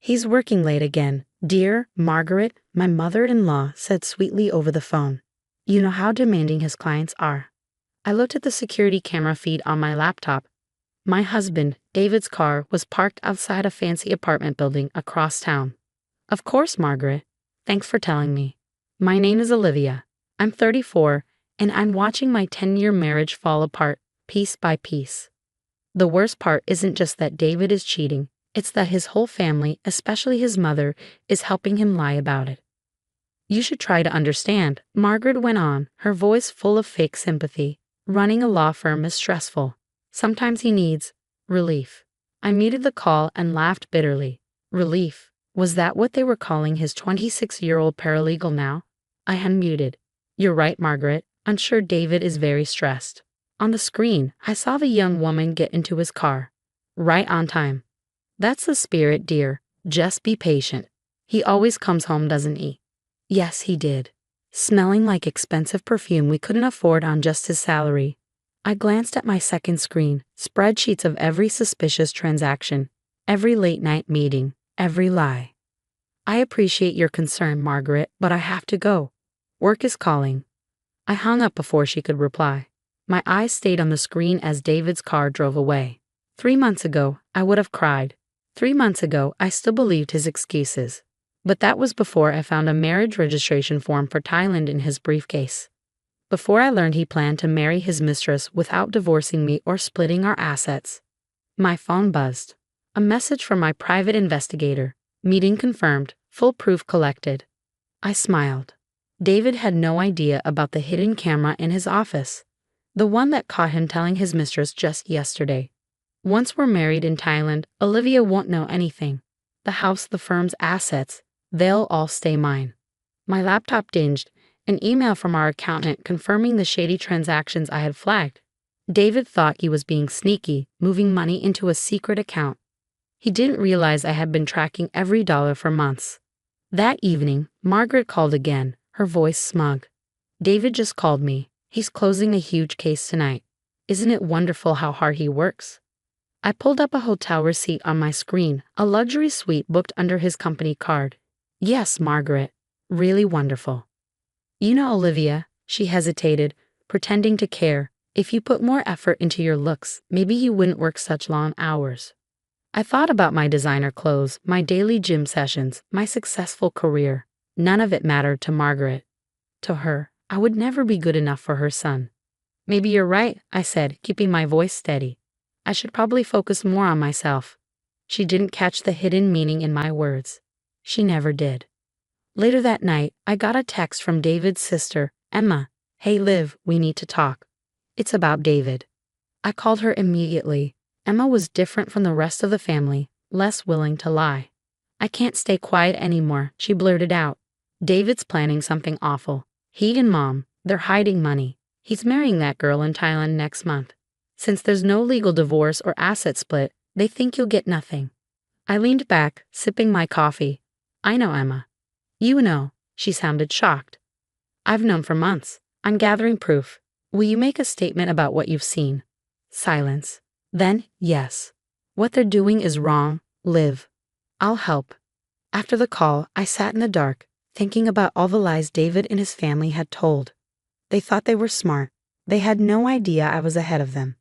He's working late again. Dear Margaret, my mother-in-law said sweetly over the phone. You know how demanding his clients are. I looked at the security camera feed on my laptop. My husband, David's car, was parked outside a fancy apartment building across town. Of course, Margaret. Thanks for telling me. My name is Olivia. I'm 34, and I'm watching my 10-year marriage fall apart, piece by piece. The worst part isn't just that David is cheating, it's that his whole family, especially his mother, is helping him lie about it. You should try to understand, Margaret went on, her voice full of fake sympathy. Running a law firm is stressful. Sometimes he needs relief. I muted the call and laughed bitterly. Relief? Was that what they were calling his 26-year-old paralegal now? I unmuted. You're right, Margaret. I'm sure David is very stressed. On the screen, I saw the young woman get into his car. Right on time. That's the spirit, dear. Just be patient. He always comes home, doesn't he? Yes, he did. Smelling like expensive perfume we couldn't afford on just his salary. I glanced at my second screen, spreadsheets of every suspicious transaction, every late-night meeting, every lie. I appreciate your concern, Margaret, but I have to go. Work is calling. I hung up before she could reply. My eyes stayed on the screen as David's car drove away. 3 months ago, I would have cried. 3 months ago, I still believed his excuses. But that was before I found a marriage registration form for Thailand in his briefcase. Before I learned he planned to marry his mistress without divorcing me or splitting our assets. My phone buzzed. A message from my private investigator. Meeting confirmed, full proof collected. I smiled. David had no idea about the hidden camera in his office. The one that caught him telling his mistress just yesterday. Once we're married in Thailand, Olivia won't know anything. The house, the firm's assets, they'll all stay mine. My laptop dinged. An email from our accountant confirming the shady transactions I had flagged. David thought he was being sneaky, moving money into a secret account. He didn't realize I had been tracking every dollar for months. That evening, Margaret called again, her voice smug. David just called me. He's closing a huge case tonight. Isn't it wonderful how hard he works? I pulled up a hotel receipt on my screen, a luxury suite booked under his company card. Yes, Margaret. Really wonderful. You know, Olivia, she hesitated, pretending to care. If you put more effort into your looks, maybe you wouldn't work such long hours. I thought about my designer clothes, my daily gym sessions, my successful career. None of it mattered to Margaret. To her, I would never be good enough for her son. Maybe you're right, I said, keeping my voice steady. I should probably focus more on myself. She didn't catch the hidden meaning in my words. She never did. Later that night, I got a text from David's sister, Emma. Hey Liv, we need to talk. It's about David. I called her immediately. Emma was different from the rest of the family, less willing to lie. I can't stay quiet anymore, she blurted out. David's planning something awful. He and Mom, they're hiding money. He's marrying that girl in Thailand next month. Since there's no legal divorce or asset split, they think you'll get nothing. I leaned back, sipping my coffee. I know, Emma. You know, she sounded shocked. I've known for months. I'm gathering proof. Will you make a statement about what you've seen? Silence. Then, yes. What they're doing is wrong, Liv. I'll help. After the call, I sat in the dark, thinking about all the lies David and his family had told. They thought they were smart. They had no idea I was ahead of them.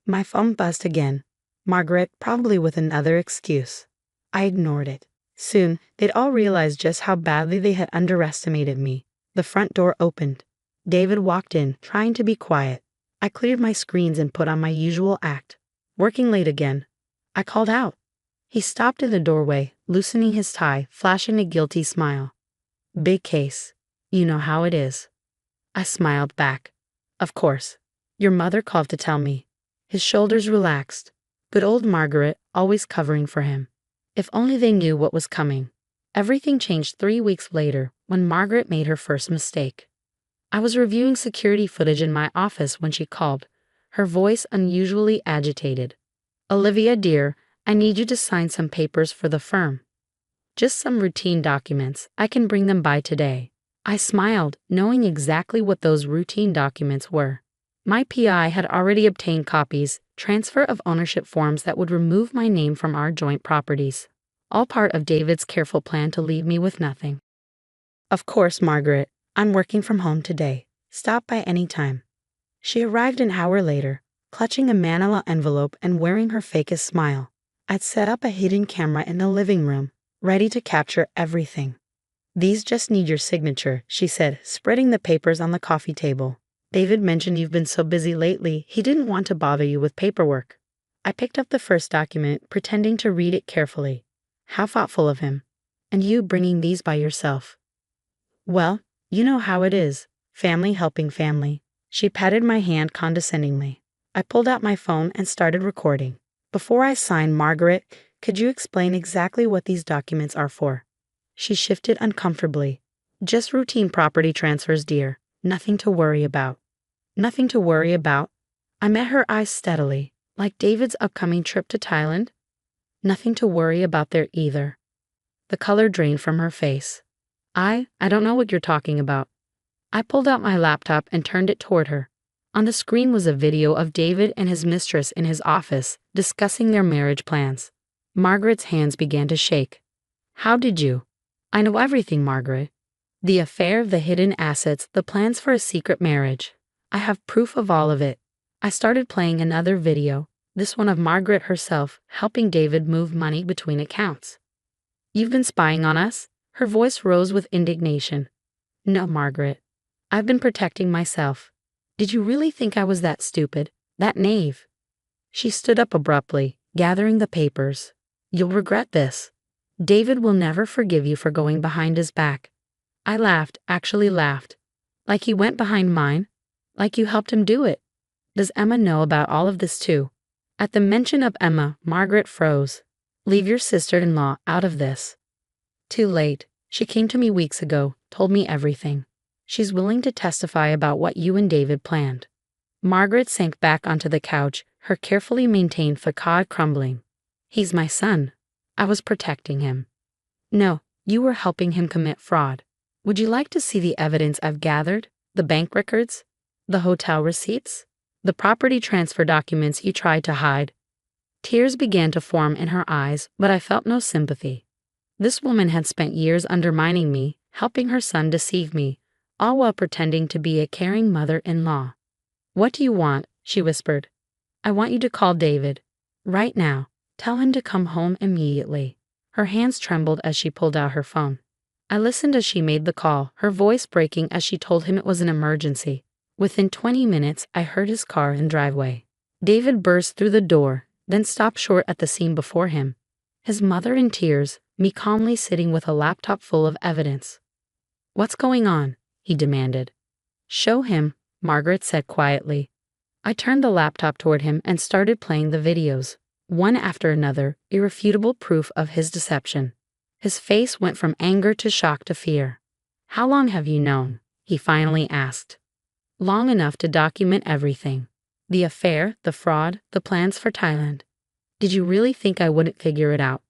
My phone buzzed again. Margaret, probably with another excuse. I ignored it. Soon, they'd all realized just how badly they had underestimated me. The front door opened. David walked in, trying to be quiet. I cleared my screens and put on my usual act. Working late again. I called out. He stopped in the doorway, loosening his tie, flashing a guilty smile. Big case. You know how it is. I smiled back. Of course. Your mother called to tell me. His shoulders relaxed. Good old Margaret, always covering for him. If only they knew what was coming. Everything changed 3 weeks later, when Margaret made her first mistake. I was reviewing security footage in my office when she called, her voice unusually agitated. Olivia, dear, I need you to sign some papers for the firm. Just some routine documents. I can bring them by today. I smiled, knowing exactly what those routine documents were. My PI had already obtained copies, transfer of ownership forms that would remove my name from our joint properties. all part of David's careful plan to leave me with nothing. Of course, Margaret, I'm working from home today. Stop by any time. She arrived an hour later, clutching a manila envelope and wearing her fakest smile. I'd set up a hidden camera in the living room, ready to capture everything. These just need your signature, she said, spreading the papers on the coffee table. David mentioned you've been so busy lately, he didn't want to bother you with paperwork. I picked up the first document, pretending to read it carefully. How thoughtful of him. And you bringing these by yourself. Well, you know how it is. Family helping family. She patted my hand condescendingly. I pulled out my phone and started recording. Before I sign, Margaret, could you explain exactly what these documents are for? She shifted uncomfortably. Just routine property transfers, dear. Nothing to worry about. Nothing to worry about? I met her eyes steadily. Like David's upcoming trip to Thailand? Nothing to worry about there either. The color drained from her face. I don't know what you're talking about. I pulled out my laptop and turned it toward her. On the screen was a video of David and his mistress in his office, discussing their marriage plans. Margaret's hands began to shake. How did you? I know everything, Margaret. The affair, the hidden assets, the plans for a secret marriage. I have proof of all of it. I started playing another video, this one of Margaret herself, helping David move money between accounts. You've been spying on us? Her voice rose with indignation. No, Margaret. I've been protecting myself. Did you really think I was that stupid, that naive? She stood up abruptly, gathering the papers. You'll regret this. David will never forgive you for going behind his back. I laughed, actually laughed. Like he went behind mine? Like you helped him do it? Does Emma know about all of this too? At the mention of Emma, Margaret froze. Leave your sister-in-law out of this. Too late. She came to me weeks ago, told me everything. She's willing to testify about what you and David planned. Margaret sank back onto the couch, her carefully maintained facade crumbling. He's my son. I was protecting him. No, you were helping him commit fraud. Would you like to see the evidence I've gathered? The bank records? The hotel receipts? The property transfer documents you tried to hide? Tears began to form in her eyes, but I felt no sympathy. This woman had spent years undermining me, helping her son deceive me, all while pretending to be a caring mother-in-law. What do you want? She whispered. I want you to call David. Right now. Tell him to come home immediately. Her hands trembled as she pulled out her phone. I listened as she made the call, her voice breaking as she told him it was an emergency. Within 20 minutes, I heard his car in driveway. David burst through the door, then stopped short at the scene before him. His mother in tears, me calmly sitting with a laptop full of evidence. What's going on? He demanded. Show him, Margaret said quietly. I turned the laptop toward him and started playing the videos, one after another, irrefutable proof of his deception. His face went from anger to shock to fear. How long have you known? He finally asked. Long enough to document everything. The affair, the fraud, the plans for Thailand. Did you really think I wouldn't figure it out?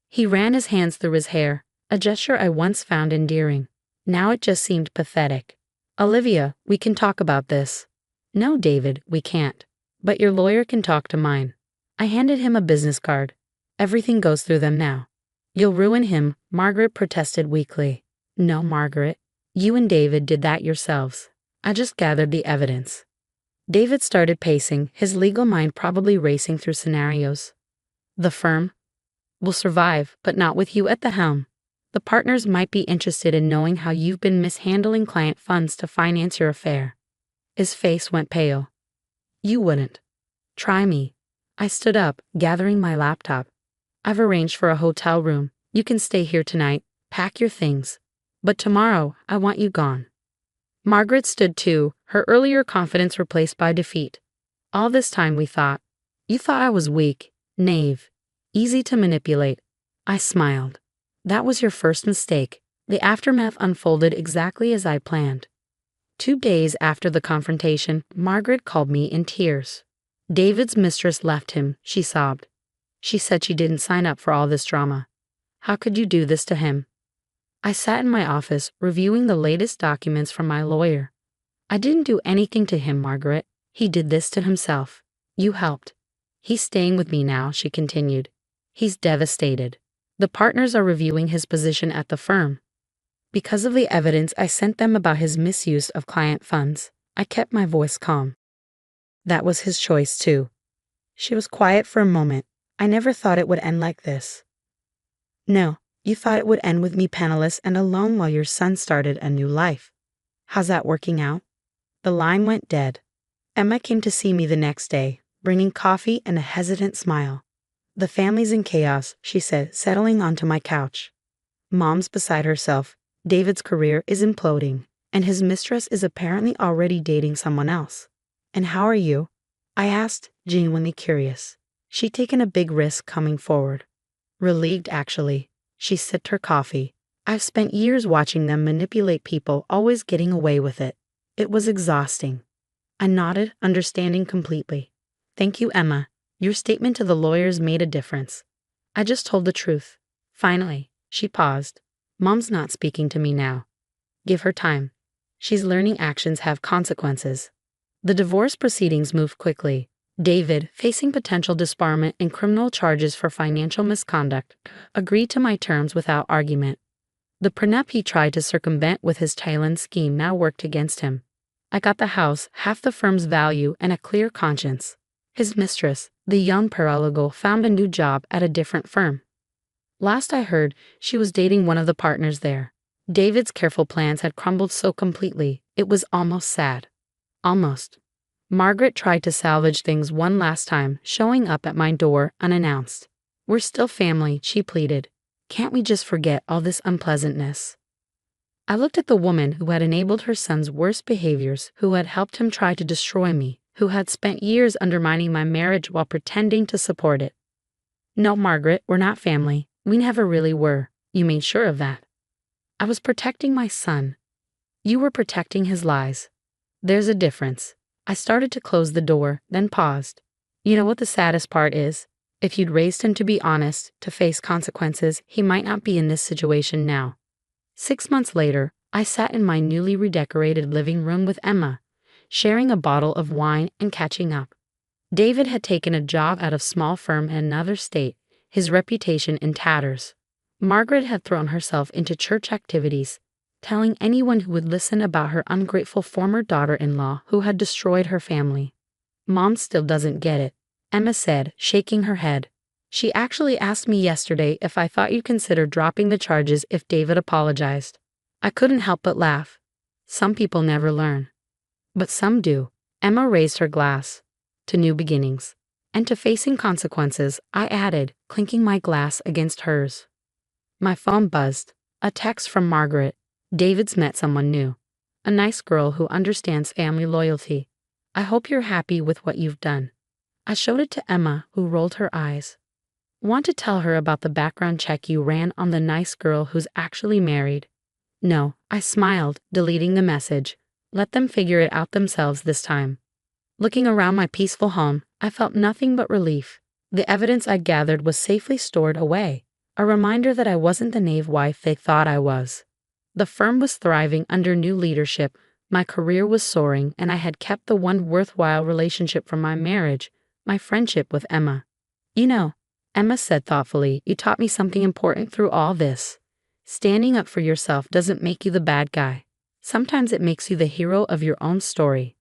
He ran his hands through his hair, a gesture I once found endearing. Now it just seemed pathetic. Olivia, we can talk about this. No, David, we can't. But your lawyer can talk to mine. I handed him a business card. Everything goes through them now. You'll ruin him, Margaret protested weakly. No, Margaret. You and David did that yourselves. I just gathered the evidence. David started pacing, his legal mind probably racing through scenarios. The firm will survive, but not with you at the helm. The partners might be interested in knowing how you've been mishandling client funds to finance your affair. His face went pale. You wouldn't. Try me. I stood up, gathering my laptop. I've arranged for a hotel room. You can stay here tonight, pack your things. But tomorrow, I want you gone. Margaret stood too, her earlier confidence replaced by defeat. All this time we thought. You thought I was weak, naive, easy to manipulate. I smiled. That was your first mistake. The aftermath unfolded exactly as I planned. 2 days after the confrontation, Margaret called me in tears. David's mistress left him, she sobbed. She said she didn't sign up for all this drama. How could you do this to him? I sat in my office, reviewing the latest documents from my lawyer. I didn't do anything to him, Margaret. He did this to himself. You helped. He's staying with me now, she continued. He's devastated. The partners are reviewing his position at the firm. Because of the evidence I sent them about his misuse of client funds, I kept my voice calm. That was his choice, too. She was quiet for a moment. I never thought it would end like this. No, you thought it would end with me penniless and alone while your son started a new life. How's that working out? The line went dead. Emma came to see me the next day, bringing coffee and a hesitant smile. The family's in chaos, she said, settling onto my couch. Mom's beside herself. David's career is imploding, and his mistress is apparently already dating someone else. And how are you? I asked, genuinely curious. She'd taken a big risk coming forward. Relieved, actually. She sipped her coffee. I've spent years watching them manipulate people, always getting away with it. It was exhausting. I nodded, understanding completely. Thank you, Emma. Your statement to the lawyers made a difference. I just told the truth. Finally, she paused. Mom's not speaking to me now. Give her time. She's learning actions have consequences. The divorce proceedings moved quickly. David, facing potential disbarment and criminal charges for financial misconduct, agreed to my terms without argument. The prenup he tried to circumvent with his Thailand scheme now worked against him. I got the house, half the firm's value, and a clear conscience. His mistress, the young paralegal, found a new job at a different firm. Last I heard, she was dating one of the partners there. David's careful plans had crumbled so completely, it was almost sad. Almost. Margaret tried to salvage things one last time, showing up at my door unannounced. We're still family, she pleaded. Can't we just forget all this unpleasantness? I looked at the woman who had enabled her son's worst behaviors, who had helped him try to destroy me, who had spent years undermining my marriage while pretending to support it. No, Margaret, we're not family. We never really were. You made sure of that. I was protecting my son. You were protecting his lies. There's a difference. I started to close the door, then paused. You know what the saddest part is? If you'd raised him to be honest, to face consequences, he might not be in this situation now. 6 months later, I sat in my newly redecorated living room with Emma, sharing a bottle of wine and catching up. David had taken a job at a small firm in another state, his reputation in tatters. Margaret had thrown herself into church activities, telling anyone who would listen about her ungrateful former daughter-in-law who had destroyed her family. Mom still doesn't get it, Emma said, shaking her head. She actually asked me yesterday if I thought you'd consider dropping the charges if David apologized. I couldn't help but laugh. Some people never learn. But some do. Emma raised her glass. To new beginnings. And to facing consequences, I added, clinking my glass against hers. My phone buzzed. A text from Margaret. David's met someone new. A nice girl who understands family loyalty. I hope you're happy with what you've done. I showed it to Emma, who rolled her eyes. Want to tell her about the background check you ran on the nice girl who's actually married? No, I smiled, deleting the message. Let them figure it out themselves this time. Looking around my peaceful home, I felt nothing but relief. The evidence I'd gathered was safely stored away, a reminder that I wasn't the naive wife they thought I was. The firm was thriving under new leadership, my career was soaring, and I had kept the one worthwhile relationship from my marriage, my friendship with Emma. You know, Emma said thoughtfully, you taught me something important through all this. Standing up for yourself doesn't make you the bad guy. Sometimes it makes you the hero of your own story.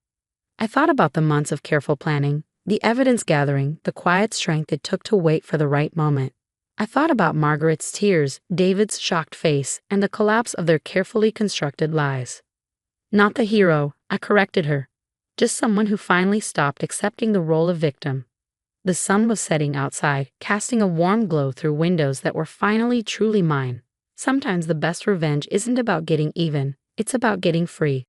I thought about the months of careful planning, the evidence gathering, the quiet strength it took to wait for the right moment. I thought about Margaret's tears, David's shocked face, and the collapse of their carefully constructed lies. Not the hero, I corrected her. Just someone who finally stopped accepting the role of victim. The sun was setting outside, casting a warm glow through windows that were finally truly mine. Sometimes the best revenge isn't about getting even, it's about getting free.